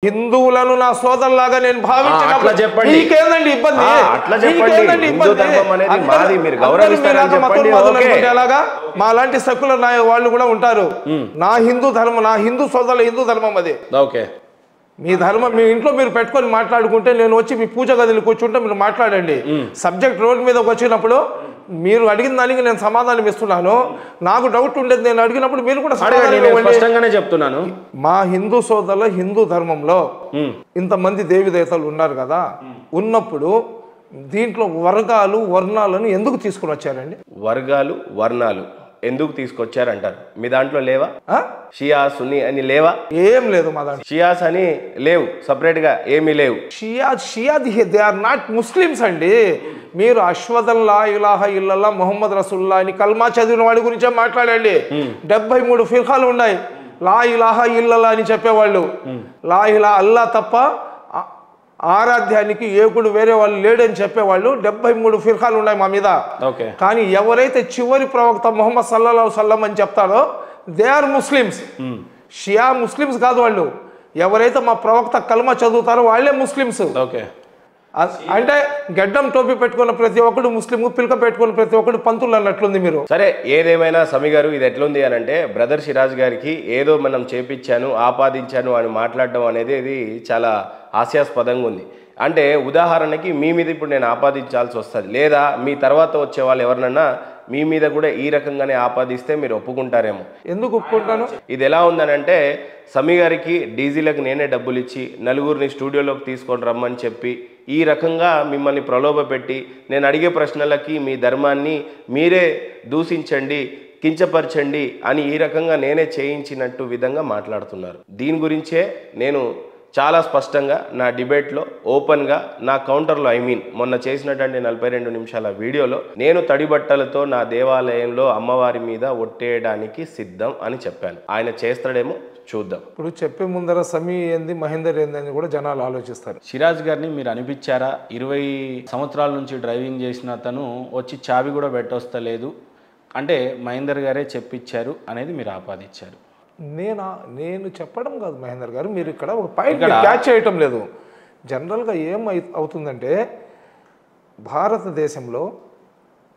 హిందువులను నా సోదరులాగా నేను భావించినప్పుడు మీకేందండి ఇబ్బంది? అలాగా మా లాంటి సెక్యులర్ వాళ్ళు కూడా ఉంటారు. నా హిందూ ధర్మం, నా హిందూ సోదరుల హిందూ ధర్మం అది. ఓకే, మీ ధర్మం మీ ఇంట్లో మీరు పెట్టుకొని మాట్లాడుకుంటే నేను వచ్చి మీ పూజ గదిలో కూర్చుంటే మీరు మాట్లాడండి. సబ్జెక్ట్ రోడ్ మీదకి వచ్చినప్పుడు మీరు అడిగిన దానికి నేను సమాధానం ఇస్తున్నాను. నాకు డౌట్ ఉండేది నేను అడిగినప్పుడు మీరు కూడా స్పష్టంగానే చెప్తున్నాను. మా హిందూ సోదరుల హిందూ ధర్మంలో ఇంతమంది దేవి దేవతలు ఉన్నారు కదా, ఉన్నప్పుడు దీంట్లో వర్గాలు వర్ణాలను ఎందుకు తీసుకుని వచ్చారండి? వర్గాలు వర్ణాలు ఎందుకు తీసుకొచ్చారంటారు? మీ దాంట్లో లేవా? షియా సున్నీ అని లేవా? ఏం లేదు మా దాంట్లో. షియాస్ అని లేవు, సపరేట్ గా ఏమీ లేవు. షియా దే ఆర్ నాట్ ముస్లిమ్స్ అండి. మీరు అష్వదన్ లా ఇలాహ ఇల్లల్లా ముహమ్మద్ రసూలుల్లాహ్ అని కల్మా చదివిన వాడి గురించే మాట్లాడండి. 73 ఫిర్ఖాలు ఉన్నాయి. లా ఇలాహ ఇల్లల్లాహ్ అని చెప్పేవాళ్ళు. లా ఇలాహ అల్లా తప్ప ఆరాధ్యానికి ఏకుడు వేరే వాళ్ళు లేడని చెప్పేవాళ్ళు 73 ఫిర్ఖాలు ఉన్నాయి మా మీద. కానీ ఎవరైతే చివరి ప్రవక్త ముహమ్మద్ సల్లల్లాహు అలైహి వసల్లం అని చెప్తారో they are Muslims. Shia Muslims కాదు వాళ్ళు. ఎవరైతే మా ప్రవక్త కల్మా చదువుతారో వాళ్ళే ముస్లిమ్స్. అంటే గడ్డం టోపీ పెట్టుకున్న ప్రతి ఒక్కడు ముస్లిం, పిలక పెట్టుకున్న ప్రతి ఒక్కడు పంతులు అన్నట్లుంది మీరు. సరే, ఏదేమైనా సమీ గారు ఇది ఎట్లుంది అని అంటే, బ్రదర్ సిరాజ్ గారికి ఏదో మనం చేపించాను ఆపాదించాను అని మాట్లాడడం అనేది ఇది చాలా హాస్యాస్పదంగా ఉంది. అంటే ఉదాహరణకి మీ మీద ఇప్పుడు నేను ఆపాదించాల్సి వస్తుంది, లేదా మీ తర్వాత వచ్చే వాళ్ళు ఎవరినన్నా మీ మీద కూడా ఈ రకంగానే ఆపాదిస్తే మీరు ఒప్పుకుంటారేమో. ఎందుకు ఒప్పుకుంటాను? ఇది ఎలా ఉందనంటే, సమీ గారికి డీజీలకు నేనే డబ్బులు ఇచ్చి నలుగురిని స్టూడియోలోకి తీసుకొని రమ్మని చెప్పి ఈ రకంగా మిమ్మల్ని ప్రలోభ పెట్టి నేను అడిగే ప్రశ్నలకి మీ ధర్మాన్ని మీరే దూషించండి, కించపరచండి అని ఈ రకంగా నేనే చేయించినట్టు విధంగా మాట్లాడుతున్నారు. దీని గురించే నేను చాలా స్పష్టంగా నా డిబేట్లో ఓపెన్గా నా కౌంటర్లో మొన్న చేసినటువంటి 42 నిమిషాల వీడియోలో నేను తడిబట్టలతో నా దేవాలయంలో అమ్మవారి మీద ఒట్టేయడానికి సిద్ధం అని చెప్పాను. ఆయన చేస్తాడేమో చూద్దాం. ఇప్పుడు చెప్పే ముందర సమీ ఏంది మహేందర్ ఏంది అని కూడా జనాలు ఆలోచిస్తారు. సిరాజ్ గారిని మీరు అనిపించారా? 20 సంవత్సరాల నుంచి డ్రైవింగ్ చేసిన అతను వచ్చి చావి కూడా పెట్టొస్తలేదు అంటే మహేందర్ గారే చెప్పించారు అనేది మీరు ఆపాదించారు. నేను చెప్పడం కాదు మహేందర్ గారు, మీరు ఇక్కడ ఒక పాయింట్ క్యాచ్ చేయటం లేదు. జనరల్గా అవుతుందంటే భారతదేశంలో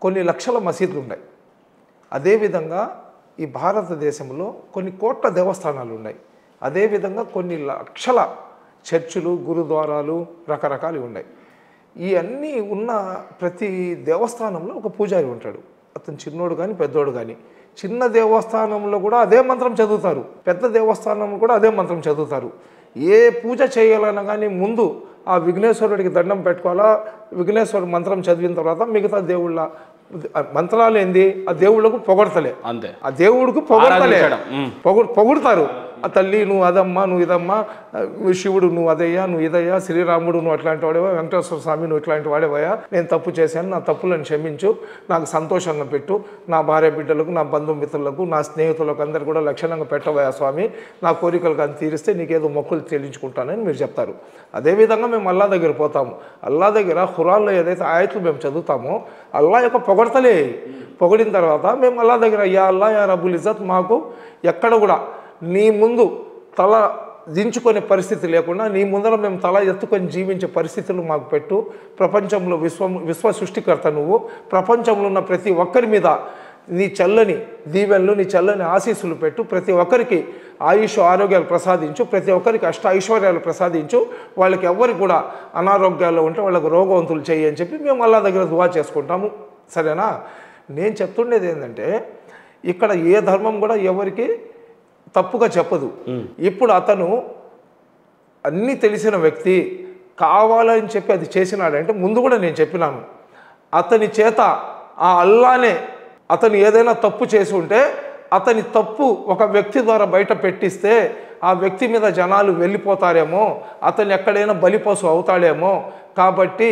కొన్ని లక్షల మసీదులు ఉన్నాయి. అదేవిధంగా ఈ భారతదేశంలో కొన్ని కోట్ల దేవస్థానాలు ఉన్నాయి. అదేవిధంగా కొన్ని లక్షల చర్చిలు, గురుద్వారాలు రకరకాలు ఉన్నాయి. ఇవన్నీ ఉన్న ప్రతి దేవస్థానంలో ఒక పూజారి ఉంటాడు. అతను చిన్నోడు కానీ పెద్దోడు కానీ. చిన్న దేవస్థానంలో కూడా అదే మంత్రం చదువుతారు, పెద్ద దేవస్థానంలో కూడా అదే మంత్రం చదువుతారు. ఏ పూజ చేయాలన్నా కానీ ముందు ఆ విఘ్నేశ్వరుడికి దండం పెట్టుకోవాలా. విఘ్నేశ్వరుడు మంత్రం చదివిన తర్వాత మిగతా దేవుళ్ళ మంత్రాలు ఏంది, ఆ దేవుళ్ళకు పొగడతలే, అంతే. ఆ దేవుడికి పొగడతలే, పొగుడతారు. ఆ తల్లి నువ్వు అదమ్మా, నువ్వు ఇదమ్మా, శివుడు నువ్వు అదయ్యా, నువ్వు ఇదయ్యా, శ్రీరాముడు నువ్వు అట్లాంటి వాడేవా, వెంకటేశ్వర స్వామి నువ్వు ఇట్లాంటి వాడేవయ్యా, నేను తప్పు చేశాను, నా తప్పులను క్షమించు, నాకు సంతోషంగా పెట్టు, నా భార్య బిడ్డలకు, నా బంధుమిత్రులకు, నా స్నేహితులకు అందరు కూడా లక్షణంగా పెట్టవయ్యా స్వామి, నా కోరికలు కానీ తీరిస్తే నీకేదో మొక్కులు చెల్లించుకుంటానని మీరు చెప్తారు. అదేవిధంగా మేము అల్లా దగ్గర పోతాము. అల్లా దగ్గర ఖురాన్లో ఏదైతే ఆయతులు మేము చదువుతామో అల్లా యొక్క పొగడతలే. పొగిడిన తర్వాత మేము అల్లా దగ్గర యా అల్లా యా రబ్బుల్ ఇజ్జత్, మాకు ఎక్కడ కూడా నీ ముందు తల దించుకునే పరిస్థితి లేకుండా నీ ముందర మేము తల ఎత్తుకొని జీవించే పరిస్థితులు మాకు పెట్టు. ప్రపంచంలో విశ్వ సృష్టికర్త నువ్వు. ప్రపంచంలో ఉన్న ప్రతి ఒక్కరి మీద నీ చల్లని దీవెనలు, నీ చల్లని ఆశీస్సులు పెట్టు. ప్రతి ఒక్కరికి ఆయుష్ ఆరోగ్యాలు ప్రసాదించు. ప్రతి ఒక్కరికి అష్ట ఐశ్వర్యాలు ప్రసాదించు. వాళ్ళకి ఎవరికి కూడా అనారోగ్యాలు ఉంటే వాళ్ళకు రోగవంతులు చేయి అని చెప్పి మేము అల్లా దగ్గర దువా చేసుకుంటాము. సరేనా? నేను చెప్తుండేది ఏంటంటే, ఇక్కడ ఏ ధర్మం కూడా ఎవరికి తప్పుగా చెప్పదు. ఇప్పుడు అతను అన్నీ తెలిసిన వ్యక్తి కావాలని చెప్పి అది చేసినాడంటే ముందు కూడా నేను చెప్పినాను, అతని చేత ఆ అల్లానే అతను ఏదైనా తప్పు చేసి ఉంటే అతని తప్పు ఒక వ్యక్తి ద్వారా బయట పెట్టిస్తే ఆ వ్యక్తి మీద జనాలు వెళ్ళిపోతారేమో, అతను ఎక్కడైనా బలిపశు అవుతాడేమో. కాబట్టి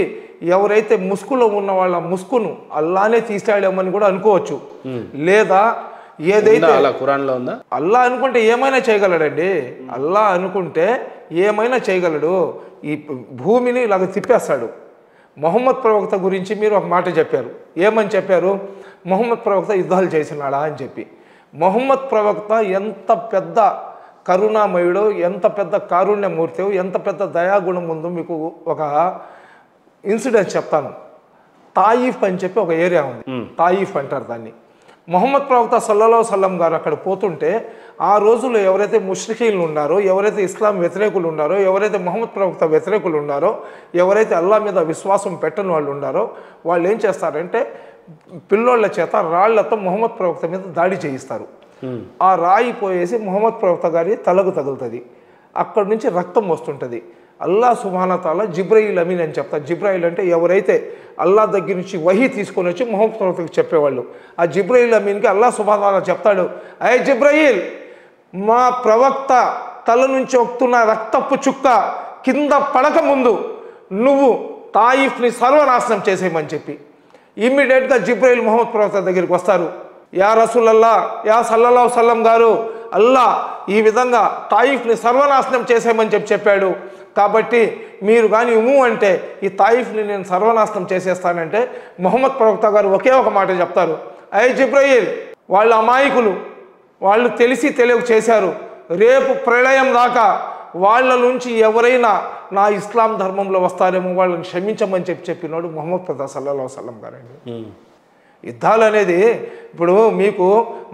ఎవరైతే ముసుగులో ఉన్న వాళ్ళ ముసుగును అల్లానే తీసాడేమో అని కూడా అనుకోవచ్చు. లేదా ఏదైతే ఖురాన్లో ఉందా, అల్లా అనుకుంటే ఏమైనా చేయగలడండి. అల్లా అనుకుంటే ఏమైనా చేయగలడు. ఈ భూమిని ఇలాగ తిప్పేస్తాడు. మొహమ్మద్ ప్రవక్త గురించి మీరు ఒక మాట చెప్పారు. ఏమని చెప్పారు? మొహమ్మద్ ప్రవక్త యుద్ధాలు చేసినాడా అని చెప్పి. మొహమ్మద్ ప్రవక్త ఎంత పెద్ద కరుణామయుడు, ఎంత పెద్ద కారుణ్యమూర్తి, ఎంత పెద్ద దయాగుణం ఉందో మీకు ఒక ఇన్సిడెంట్ చెప్తాను. తాయిఫ్ అని చెప్పి ఒక ఏరియా ఉంది, తాయిఫ్ అంటారు దాన్ని. మొహమ్మద్ ప్రవక్త సల్లల్లాహు అలైహి వసల్లం గారు అక్కడ పోతుంటే ఆ రోజుల్లో ఎవరైతే ముష్రికీలు ఉన్నారో, ఎవరైతే ఇస్లాం వ్యతిరేకులు ఉన్నారో, ఎవరైతే మొహమ్మద్ ప్రవక్త వ్యతిరేకులు ఉన్నారో, ఎవరైతే అల్లా మీద విశ్వాసం పెట్టని వాళ్ళు ఉన్నారో, వాళ్ళు ఏం చేస్తారంటే పిల్లోళ్ళ చేత రాళ్లతో మొహమ్మద్ ప్రవక్త మీద దాడి చేయిస్తారు. ఆ రాయి పోయేసి మొహమ్మద్ ప్రవక్త గారి తలకు తగులుతుంది, అక్కడి నుంచి రక్తం వస్తుంటుంది. అల్లా సుబ్హానహు వ తఆలా జిబ్రాయిల్ అమీన్ అని చెప్తారు. జిబ్రాయిల్ అంటే ఎవరైతే అల్లా దగ్గర నుంచి వహీ తీసుకొని వచ్చి మొహమ్మద్ ప్రవక్తకి చెప్పేవాళ్ళు. ఆ జిబ్రాయిల్ అమీన్కి అల్లా సుబ్హానహు వ తఆలా చెప్తాడు, అయ్ జిబ్రాయిల్, మా ప్రవక్త తల నుంచి వస్తున్న రక్తపు చుక్క కింద పడక ముందు నువ్వు తాయిఫ్ని సర్వనాశనం చేసేయమని చెప్పి ఇమ్మీడియట్గా జిబ్రాయిల్ మొహమ్మద్ ప్రవక్త దగ్గరికి వస్తారు. యా రసూలల్లా, యా సల్లల్లాహు అలైహి వసల్లం గారు, అల్లా ఈ విధంగా తాయిఫ్ని సర్వనాశనం చేసేయమని చెప్పాడు, కాబట్టి మీరు కానీ అంటే ఈ తాయిఫ్ని నేను సర్వనాశనం చేసేస్తానంటే మొహమ్మద్ ప్రవక్త గారు ఒకే ఒక మాట చెప్తారు, అయ్ జిబ్రాయిల్, వాళ్ళ అమాయకులు, వాళ్ళు తెలిసి తెలియక చేశారు, రేపు ప్రళయం దాకా వాళ్ళ నుంచి ఎవరైనా నా ఇస్లాం ధర్మంలో వస్తారేమో వాళ్ళని క్షమించమని చెప్పినాడు మొహమ్మద్ ప్రవక్త సల్లల్లాహు అలైహి వసల్లం గారండి. యుద్ధాలు అనేది ఇప్పుడు మీకు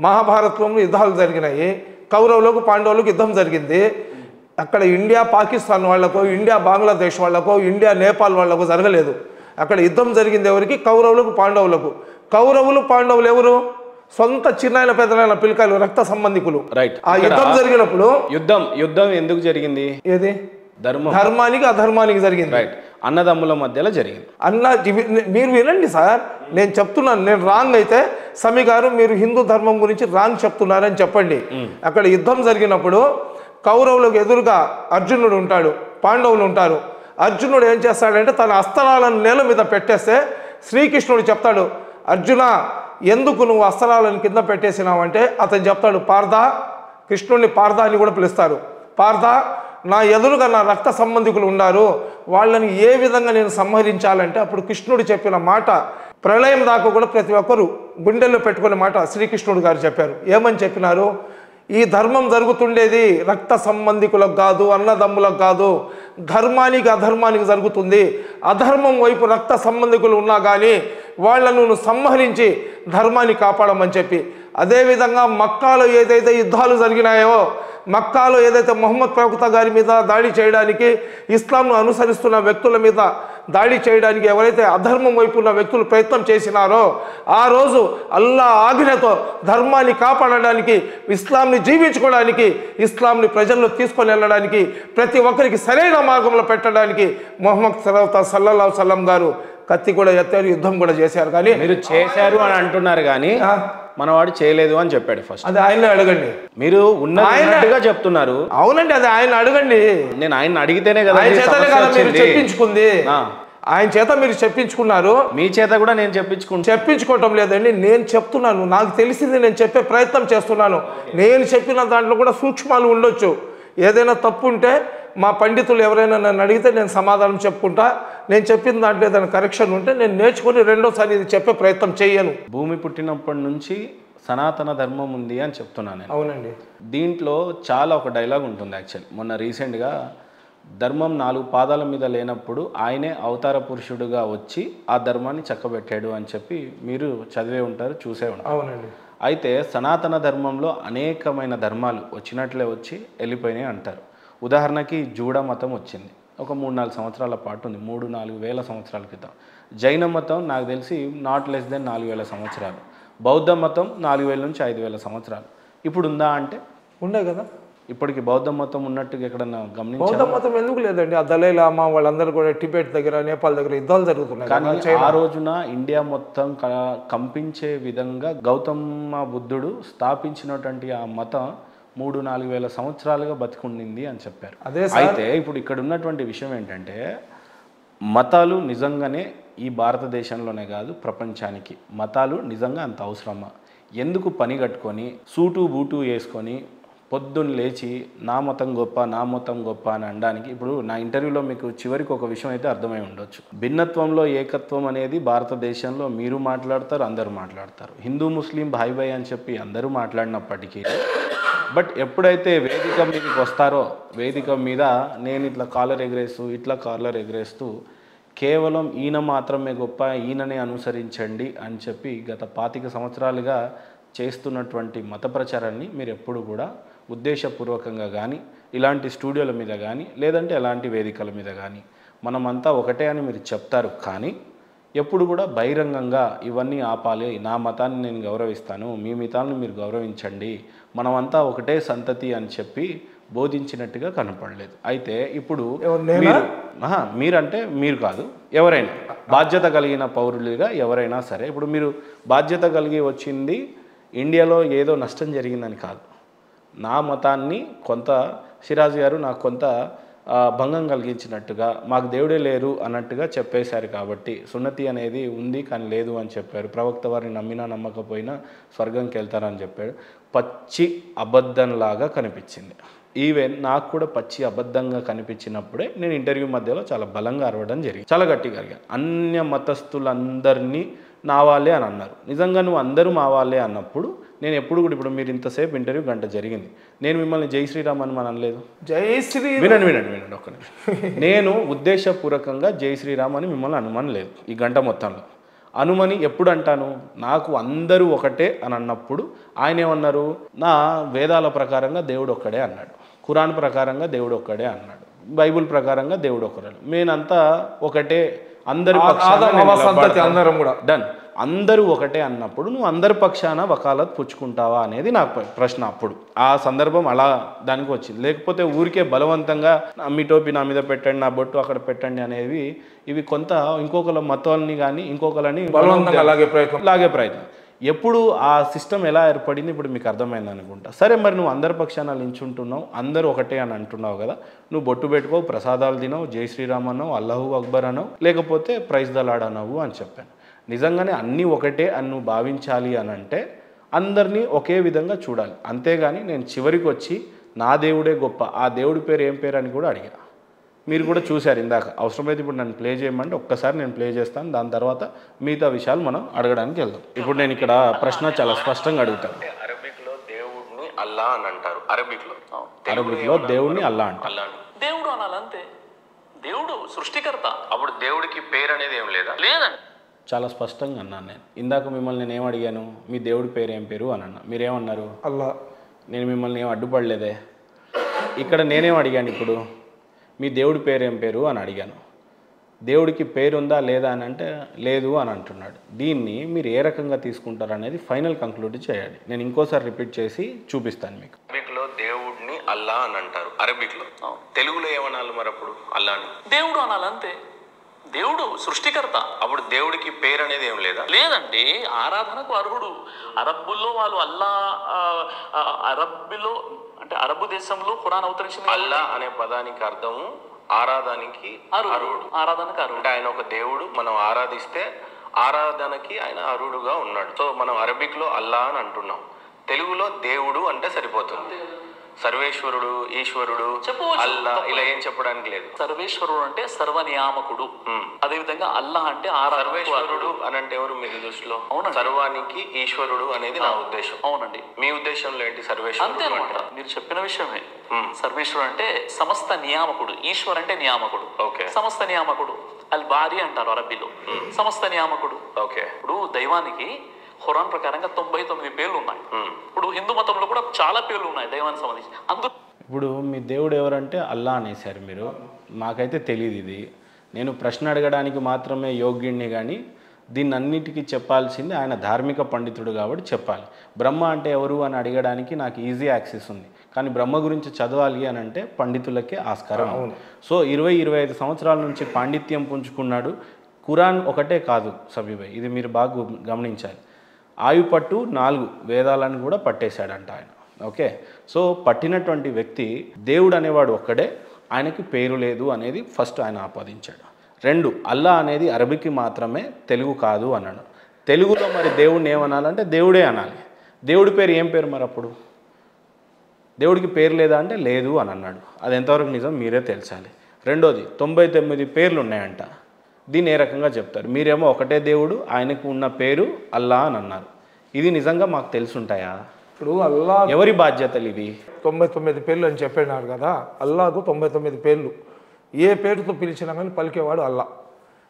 మహాభారతంలో యుద్ధాలు జరిగినాయి, కౌరవులకు పాండవులకు యుద్ధం జరిగింది. అక్కడ ఇండియా పాకిస్తాన్ వాళ్లకు, ఇండియా బంగ్లాదేశ్ వాళ్లకు, ఇండియా నేపాల్ వాళ్లకు జరగలేదు. అక్కడ యుద్ధం జరిగింది ఎవరికి? కౌరవులకు పాండవులకు. కౌరవులు పాండవులు ఎవరు? సొంత చిన్నాయన పెద్దనాయన పిల్లకాయలు, రక్త సంబంధికులు. రైట్. ఆ యుద్ధం జరిగినప్పుడు యుద్ధం ఎందుకు జరిగింది? ఏది? ధర్మానికి అధర్మానికి జరిగింది. రైట్. అన్నదమ్ముల మధ్యలో జరిగింది. మీరు వినండి సార్, నేను చెప్తున్నాను, నేను రాంగ్ అయితే సమీ గారు మీరు హిందూ ధర్మం గురించి రాంగ్ చెప్తున్నారని చెప్పండి. అక్కడ యుద్ధం జరిగినప్పుడు కౌరవులకు ఎదురుగా అర్జునుడు ఉంటాడు, పాండవులు ఉంటారు. అర్జునుడు ఏం చేస్తాడంటే తన అస్త్రాలను నేల మీద పెట్టేస్తే శ్రీకృష్ణుడు చెప్తాడు, అర్జున ఎందుకు నువ్వు అస్త్రాలను కింద పెట్టేసినావంటే అతను చెప్తాడు, పార్థ, కృష్ణుడిని పార్థ అని కూడా పిలుస్తారు, పార్థ నా ఎదురుగా నా రక్త సంబంధికులు ఉన్నారు, వాళ్ళని ఏ విధంగా నేను సంహరించాలంటే అప్పుడు కృష్ణుడు చెప్పిన మాట ప్రళయం దాకా కూడా ప్రతి ఒక్కరు గుండెల్లో పెట్టుకునే మాట శ్రీకృష్ణుడు గారు చెప్పారు. ఏమని చెప్పినారు? ఈ ధర్మం జరుగుతుండేది రక్త సంబంధికులకు కాదు, అన్నదమ్ములకు కాదు, ధర్మానికి అధర్మానికి జరుగుతుంది. అధర్మం వైపు రక్త సంబంధికులు ఉన్నా కానీ వాళ్ళను సంహరించి ధర్మాన్ని కాపాడమని చెప్పి, అదేవిధంగా మక్కాలో ఏదైతే యుద్ధాలు జరిగినాయో, మక్కాలో ఏదైతే మొహమ్మద్ ప్రవక్త గారి మీద దాడి చేయడానికి, ఇస్లాంను అనుసరిస్తున్న వ్యక్తుల మీద దాడి చేయడానికి ఎవరైతే అధర్మం వైపు ఉన్న వ్యక్తులు ప్రయత్నం చేసినారో ఆ రోజు అల్లా ఆజ్ఞతో ధర్మాన్ని కాపాడడానికి, ఇస్లాంని జీవించుకోవడానికి, ఇస్లాంని ప్రజల్లో తీసుకొని వెళ్ళడానికి, ప్రతి ఒక్కరికి సరైన మార్గంలో పెట్టడానికి మొహమ్మద్ ప్రవక్త సల్లల్లాహు అలైహి వసల్లం గారు కత్తి కూడా ఎత్తారు, యుద్ధం కూడా చేశారు. కానీ మీరు చేశారు అని అంటున్నారు కానీ మనవాడు చేయలేదు అని చెప్పాడు. ఫస్ట్ అది ఆయన అడగండి. మీరు ఉన్నట్టుగా చెప్తున్నారు. అవునండి, అది ఆయన అడగండి. నేను ఆయన అడిగితేనే కదా ఆయన చేతనే కదా మీరు చెప్పించుకుంది, ఆయన చేత మీరు చెప్పించుకున్నారు. మీ చేత కూడా నేను చెప్పించుకోవటం లేదండి, నేను చెప్తున్నాను, నాకు తెలిసింది నేను చెప్పే ప్రయత్నం చేస్తున్నాను. నేను చెప్పిన దాంట్లో కూడా సూక్ష్మాలు ఉండొచ్చు, ఏదైనా తప్పు ఉంటే మా పండితులు ఎవరైనా నన్ను అడిగితే నేను సమాధానం చెప్పుకుంటా. నేను చెప్పిన దాంట్లో ఏదైనా కరెక్షన్ ఉంటే నేను నేర్చుకొని రెండోసారి ఇది చెప్పే ప్రయత్నం చేయను. భూమి పుట్టినప్పటి నుంచి సనాతన ధర్మం ఉంది అని చెప్తున్నాను నేను. అవునండి. దీంట్లో చాలా ఒక డైలాగ్ ఉంటుంది యాక్చువల్. మొన్న రీసెంట్గా ధర్మం 4 పాదాల మీద లేనప్పుడు ఆయనే అవతార పురుషుడుగా వచ్చి ఆ ధర్మాన్ని చక్కబెట్టాడు అని చెప్పి మీరు చదివే ఉంటారు, చూసే ఉంటారు. అవునండి. అయితే సనాతన ధర్మంలో అనేకమైన ధర్మాలు వచ్చినట్లే వచ్చి వెళ్ళిపోయినాయి అంటారు. ఉదాహరణకి జూడ మతం వచ్చింది, ఒక 3-4 సంవత్సరాల పాటు ఉంది, 3-4 వేల సంవత్సరాల క్రితం. జైన మతం నాకు తెలిసి నాట్ లెస్ దెన్ 4,000 సంవత్సరాలు. బౌద్ధ మతం 4,000 నుంచి 5,000 సంవత్సరాలు. ఇప్పుడు ఉందా అంటే ఉండే కదా. ఇప్పటికి బౌద్ధ మతం ఉన్నట్టుగా ఎక్కడన్నా గమనించారు? బౌద్ధ మతం ఎందుకు లేదండి, ఆ దలై లామా వాళ్ళందరూ కూడా టిబెట్ దగ్గర, నేపాల్ దగ్గర యుద్ధాలు జరుగుతున్నాయి. కానీ ఆ రోజున ఇండియా మొత్తం కంపించే విధంగా గౌతమ బుద్ధుడు స్థాపించినటువంటి ఆ మతం 3-4 వేల సంవత్సరాలుగా బతికుండింది అని చెప్పారు. అయితే ఇప్పుడు ఇక్కడ ఉన్నటువంటి విషయం ఏంటంటే, మతాలు నిజంగానే ఈ భారతదేశంలోనే కాదు ప్రపంచానికి మతాలు నిజంగా అంత అవసరమా? ఎందుకు పని కట్టుకొని సూటు బూటు వేసుకొని పొద్దున్న లేచి నా మతం గొప్ప, నా మతం గొప్ప అని అనడానికి? ఇప్పుడు నా ఇంటర్వ్యూలో మీకు చివరికి ఒక విషయం అయితే అర్థమై ఉండొచ్చు. భిన్నత్వంలో ఏకత్వం అనేది భారతదేశంలో మీరు మాట్లాడతారు, అందరూ మాట్లాడతారు. హిందూ ముస్లిం భాయ్ భాయ్ అని చెప్పి అందరూ మాట్లాడినప్పటికీ బట్ ఎప్పుడైతే వేదిక మీదకి వస్తారో వేదిక మీద నేను ఇట్లా కాలర్ ఎగరేస్తూ కేవలం ఈయన మాత్రమే గొప్ప, ఈయననే అనుసరించండి అని చెప్పి గత 25 సంవత్సరాలుగా చేస్తున్నటువంటి మత ప్రచారాన్ని మీరు ఎప్పుడు కూడా ఉద్దేశపూర్వకంగా కానీ ఇలాంటి స్టూడియోల మీద కానీ లేదంటే ఎలాంటి వేదికల మీద కానీ మనమంతా ఒకటే అని మీరు చెప్తారు. కానీ ఎప్పుడు కూడా బహిరంగంగా ఇవన్నీ ఆపాలి, నా మతాన్ని నేను గౌరవిస్తాను, మీ మతాన్ని మీరు గౌరవించండి, మనమంతా ఒకటే సంతతి అని చెప్పి బోధించినట్టుగా కనపడలేదు. అయితే ఇప్పుడు మీరంటే మీరు కాదు, ఎవరైనా బాధ్యత కలిగిన పౌరులుగా ఎవరైనా సరే, ఇప్పుడు మీరు బాధ్యత కలిగి వచ్చింది ఇండియాలో ఏదో నష్టం జరిగిందని కాదు, నా మతాన్ని కొంత సిరాజ్ గారు నాకు కొంత భంగం కలిగించినట్టుగా, మాకు దేవుడే లేరు అన్నట్టుగా చెప్పేశారు. కాబట్టి సున్నతి అనేది ఉంది కానీ లేదు అని చెప్పారు. ప్రవక్త వారిని నమ్మినా నమ్మకపోయినా స్వర్గంకి వెళ్తారని చెప్పాడు. పచ్చి అబద్ధంలాగా కనిపించింది. ఈవెన్ నాకు కూడా పచ్చి అబద్ధంగా కనిపించినప్పుడే నేను ఇంటర్వ్యూ మధ్యలో చాలా బలంగా అరవడం జరిగింది, చాలా గట్టిగా అరిగాను. అన్య మతస్థులందరినీ నా వాళ్ళే అని అన్నారు. నిజంగా నువ్వు అందరూ మా వాళ్ళే అన్నప్పుడు నేను ఎప్పుడు కూడా, ఇప్పుడు మీరు ఇంతసేపు ఇంటర్వ్యూ గంట జరిగింది, నేను మిమ్మల్ని జై శ్రీరామ్ అని అనలేదు. జై శ్రీ వినండి ఒక్క నిమిషం. నేను ఉద్దేశపూర్వకంగా జై శ్రీరామ్ అని మిమ్మల్ని అనుమానలేదు ఈ గంట మొత్తంలో. అనుమని ఎప్పుడు అంటాను, నాకు అందరూ ఒకటే అని అన్నప్పుడు ఆయన ఏమన్నారు, నా వేదాల ప్రకారంగా దేవుడు ఒక్కడే అన్నాడు, ఖురాన్ ప్రకారంగా దేవుడు ఒక్కడే అన్నాడు, బైబుల్ ప్రకారంగా దేవుడు ఒక్కడే, నేనంతా ఒకటే, అందరి డన్, అందరూ ఒకటే అన్నప్పుడు నువ్వు అందరి పక్షాన వకాలత్ పుచ్చుకుంటావా అనేది నాకు ప్రశ్న. అప్పుడు ఆ సందర్భం అలా దానికి వచ్చింది. లేకపోతే ఊరికే బలవంతంగా మీ టోపీ నా మీద పెట్టండి, నా బొట్టు అక్కడ పెట్టండి అనేవి ఇవి కొంత ఇంకొకళ్ళ మతాలని కానీ ఇంకొకళ్ళని లాగే ప్రయత్నం. ఎప్పుడు ఆ సిస్టమ్ ఎలా ఏర్పడింది ఇప్పుడు మీకు అర్థమైంది అనుకుంటా. సరే, మరి నువ్వు అందరి పక్షాన నించుంటున్నావు, అందరూ ఒకటే అని అంటున్నావు కదా, నువ్వు బొట్టు పెట్టుకో, ప్రసాదాలు తినవు, జై శ్రీరామ్ అన్నావు, అల్లాహు అక్బర్ అన్నావు, లేకపోతే ప్రైజ్ దలాడ్ అన్నావు అని చెప్పాను. నిజంగానే అన్నీ ఒకటే అని నువ్వు భావించాలి అని అంటే అందరినీ ఒకే విధంగా చూడాలి. అంతేగాని నేను చివరికి వచ్చి నా దేవుడే గొప్ప, ఆ దేవుడి పేరు ఏం పేరు అని కూడా అడిగా. మీరు కూడా చూశారు ఇందాక. అవసరమైతే ఇప్పుడు నన్ను ప్లే చేయమంటే ఒక్కసారి నేను ప్లే చేస్తాను, దాని తర్వాత మిగతా విషయాలు మనం అడగడానికి వెళ్దాం. ఇప్పుడు నేను ఇక్కడ ప్రశ్న చాలా స్పష్టంగా అడుగుతాను. అరబిక్లో దేవుడిని అల్లా అని అంటారు. అరబిక్లో దేవుడిని అల్లా అంటారు. దేవుడు అనాలంతే, దేవుడు సృష్టికర్త. అప్పుడు దేవుడికి పేరు అనేది ఏం లేదండి. చాలా స్పష్టంగా అన్నాను నేను. ఇందాక మిమ్మల్ని నేను ఏమడిగాను, మీ దేవుడి పేరు ఏం పేరు అని అన్నా, మీరేమన్నారు, అల్లా. నేను మిమ్మల్ని ఏం అడ్డుపడలేదే. ఇక్కడ నేనేం అడిగాను, ఇప్పుడు మీ దేవుడి పేరు ఏం పేరు అని అడిగాను. దేవుడికి పేరు ఉందా లేదా అని అంటే లేదు అని అంటున్నాడు. దీన్ని మీరు ఏ రకంగా తీసుకుంటారు అనేది ఫైనల్ కంక్లూడ్ చేయాలి. నేను ఇంకోసారి రిపీట్ చేసి చూపిస్తాను మీకు. అరబిక్లో దేవుడిని అల్లా అని అంటారు. అరబిక్లో, తెలుగులో ఏమనాలి మరి అప్పుడు అల్లాని? దేవుడు అనాలంతే, దేవుడు సృష్టికర్త. అప్పుడు దేవుడికి పేరు అనేది ఏం లేదండి. ఆరాధనకు అర్హుడు. అరబ్బుల్లో వాళ్ళు అల్లా, అరబ్బులో అంటే అరబు దేశంలో ఖురాన్ అవతరించింది. అల్లా అనే పదానికి అర్థము ఆరాధనకి అర్హుడు. ఆరాధనకు అర్హుడు అంటే ఆయన ఒక దేవుడు, మనం ఆరాధిస్తే ఆరాధనకి ఆయన అర్హుడుగా ఉన్నాడు. సో మనం అరబిక్లో అల్లా అని అంటున్నాం, తెలుగులో దేవుడు అంటే సరిపోతుంది. సర్వేశ్వరుడు, ఈశ్వరుడు, అల్లా ఇలా ఏం చెప్పడానికి లేదు. సర్వేశ్వరుడు అంటే సర్వనియామకుడు. అదే విధంగా అల్లా అంటే సర్వేశ్వరుడు అని అంటే ఎవరు మీ దృష్టిలో? సర్వానికి ఈశ్వరుడు అనేది నా ఉద్దేశం. అవునండి. మీ ఉద్దేశంలో ఏంటి సర్వేశ్వరుడు? అంతే అనమాట, మీరు చెప్పిన విషయమే. సర్వేశ్వరుడు అంటే సమస్త నియామకుడు, ఈశ్వర్ అంటే నియామకుడు. ఓకే. సమస్త నియామకుడు అల్ బారి అంటారు అరబీలో. సమస్త నియామకుడు. ఓకే. ఇప్పుడు దైవానికి ఖురాన్ ప్రకారంగా 99 పేర్లు ఉన్నాయి. ఇప్పుడు హిందూ మతంలో కూడా చాలా పేర్లు ఉన్నాయి దైవానికి సంబంధించి. ఇప్పుడు మీ దేవుడు ఎవరంటే అల్లా అనేసారు మీరు. నాకైతే తెలియదు ఇది. నేను ప్రశ్న అడగడానికి మాత్రమే యోగ్యుణ్ణి, కానీ దీన్ని అన్నిటికీ చెప్పాల్సింది ఆయన ధార్మిక పండితుడు కాబట్టి చెప్పాలి. బ్రహ్మ అంటే ఎవరు అని అడగడానికి నాకు ఈజీ యాక్సెస్ ఉంది, కానీ బ్రహ్మ గురించి చదవాలి అని అంటే పండితులకే ఆస్కారం. సో 20-25 సంవత్సరాల నుంచి పాండిత్యం పుంజుకున్నాడు. ఖురాన్ ఒకటే కాదు సబీభాయ్, ఇది మీరు బాగా గమనించాలి. ఆయుపట్టు 4 వేదాలను కూడా పట్టేశాడంట ఆయన. ఓకే. సో పట్టినటువంటి వ్యక్తి దేవుడు అనేవాడు ఒక్కడే, ఆయనకి పేరు లేదు అనేది ఫస్ట్ ఆయన ఆపాదించాడు. 2, అల్లా అనేది అరబికి మాత్రమే, తెలుగు కాదు అన్నాడు. తెలుగులో మరి దేవుడిని ఏమనాలంటే దేవుడే అనాలి. దేవుడి పేరు ఏం పేరు మరి అప్పుడు? దేవుడికి పేరు లేదా అంటే లేదు అని అన్నాడు. అది ఎంతవరకు నిజం మీరే తెలుసాలి. 2వది 99 పేర్లు ఉన్నాయంట. దీన్ని ఏ రకంగా చెప్తారు? మీరేమో ఒకటే దేవుడు, ఆయనకు ఉన్న పేరు అల్లా అని అన్నారు. ఇది నిజంగా మాకు తెలుసుంటాయా? ఇప్పుడు అల్లా ఎవరి బాధ్యతలు ఇవి? 99 పేర్లు అని చెప్పినారు కదా, అల్లాకు 99 పేర్లు. ఏ పేరుతో పిలిచినా కానీ పలికేవాడు అల్లా.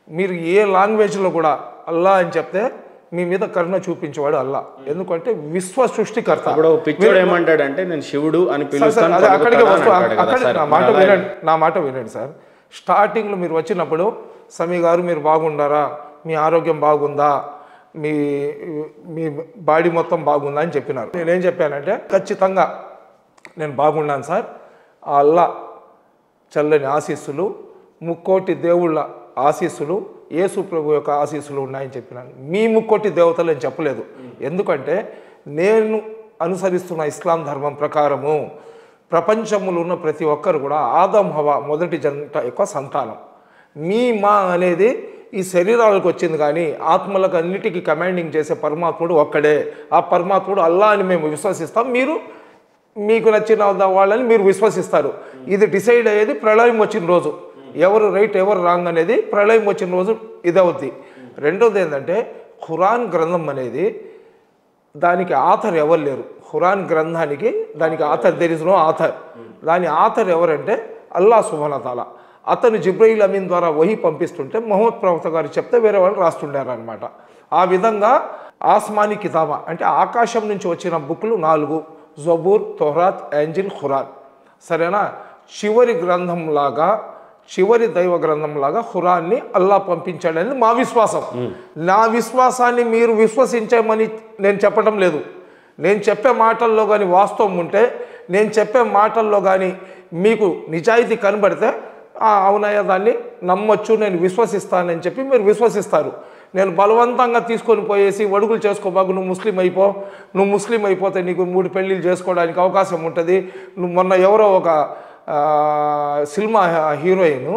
మీరు ఏ లాంగ్వేజ్లో కూడా అల్లా అని చెప్తే మీ మీద కరుణ చూపించేవాడు అల్లా. ఎందుకంటే విశ్వ సృష్టికర్త. ఇప్పుడు పిచ్చోడు ఏమంటాడంటే నేను శివుడు అని పిలుస్తాను. అక్కడికి నా మాట వినండి సార్. స్టార్టింగ్లో మీరు వచ్చినప్పుడు సమీ గారు మీరు బాగుండారా, మీ ఆరోగ్యం బాగుందా, మీ మీ బాడీ మొత్తం బాగుందా అని చెప్పినారు. నేనేం చెప్పానంటే ఖచ్చితంగా నేను బాగున్నాను సార్, ఆ అల్లా చల్లని ఆశీస్సులు, ముక్కోటి దేవుళ్ళ ఆశీస్సులు, యేసు ప్రభు యొక్క ఆశీస్సులు ఉన్నాయని చెప్పినాను. మీ ముక్కోటి దేవతలు అని చెప్పలేదు. ఎందుకంటే నేను అనుసరిస్తున్న ఇస్లాం ధర్మం ప్రకారము ప్రపంచంలో ఉన్న ప్రతి ఒక్కరు కూడా ఆదం హవా మొదటి జంట యొక్క సంతానం. మా అనేది ఈ శరీరాలకు వచ్చింది, కానీ ఆత్మలకు అన్నిటికీ కమాండింగ్ చేసే పరమాత్ముడు ఒక్కడే. ఆ పరమాత్ముడు అల్లా అని మేము విశ్వసిస్తాం, మీరు మీకు నచ్చిన వాళ్ళని మీరు విశ్వసిస్తారు. ఇది డిసైడ్ అయ్యేది ప్రళయం వచ్చిన రోజు. ఎవరు రైట్ ఎవరు రాంగ్ అనేది ప్రళయం వచ్చిన రోజు ఇదవుద్ది. రెండోది ఏంటంటే ఖురాన్ గ్రంథం అనేది దానికి ఆథర్ ఎవరు లేరు. ఖురాన్ గ్రంథానికి దానికి author, there is no author. దాని ఆథర్ ఎవరంటే అల్లా సుబ్హానహు వ తఆలా. అతను జిబ్రయిల్ అమీన్ ద్వారా వహీ పంపిస్తుంటే మొహమ్మద్ ప్రవక్త గారు చెప్తే వేరే వాళ్ళు రాస్తుండారనమాట. ఆ విధంగా ఆస్మానీ కితాబా అంటే ఆకాశం నుంచి వచ్చిన బుక్లు 4: జబూర్, తౌరాత్, ఇంజిల్, ఖురాన్. సరేనా? చివరి గ్రంథంలాగా, చివరి దైవ గ్రంథంలాగా ఖురాన్ని అల్లా పంపించాడని మా విశ్వాసం. నా విశ్వాసాన్ని మీరు విశ్వసించమని నేను చెప్పడం లేదు. నేను చెప్పే మాటల్లో కానీ వాస్తవం ఉంటే, నేను చెప్పే మాటల్లో కానీ మీకు నిజాయితీ కనబడితే అవునయ్యా దాన్ని నమ్మొచ్చు, నేను విశ్వసిస్తానని చెప్పి మీరు విశ్వసిస్తారు. నేను బలవంతంగా తీసుకొని పోయేసి వడుగులు చేసుకోబాకు, నువ్వు ముస్లిం అయిపోతే నీకు 3 పెళ్ళిళ్ళు చేసుకోవడానికి అవకాశం ఉంటుంది. నువ్వు మొన్న ఎవరో ఒక సినిమా హీరోయిన్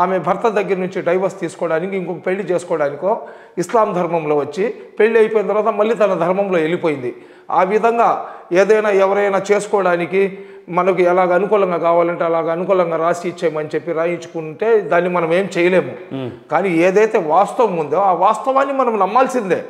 ఆమె భర్త దగ్గర నుంచి డైవర్స్ తీసుకోవడానికి ఇంకొక పెళ్లి చేసుకోవడానికో ఇస్లాం ధర్మంలో వచ్చి పెళ్ళి అయిపోయిన తర్వాత మళ్ళీ తన ధర్మంలో వెళ్ళిపోయింది. ఆ విధంగా ఏదైనా ఎవరైనా చేసుకోవడానికి మనకు ఎలాగ అనుకూలంగా కావాలంటే అలాగ అనుకూలంగా రాసి ఇచ్చేయమని చెప్పి రాయించుకుంటే దాన్ని మనం ఏం చేయలేము. కానీ ఏదైతే వాస్తవం ఉందో ఆ వాస్తవాన్ని మనం నమ్మాల్సిందే.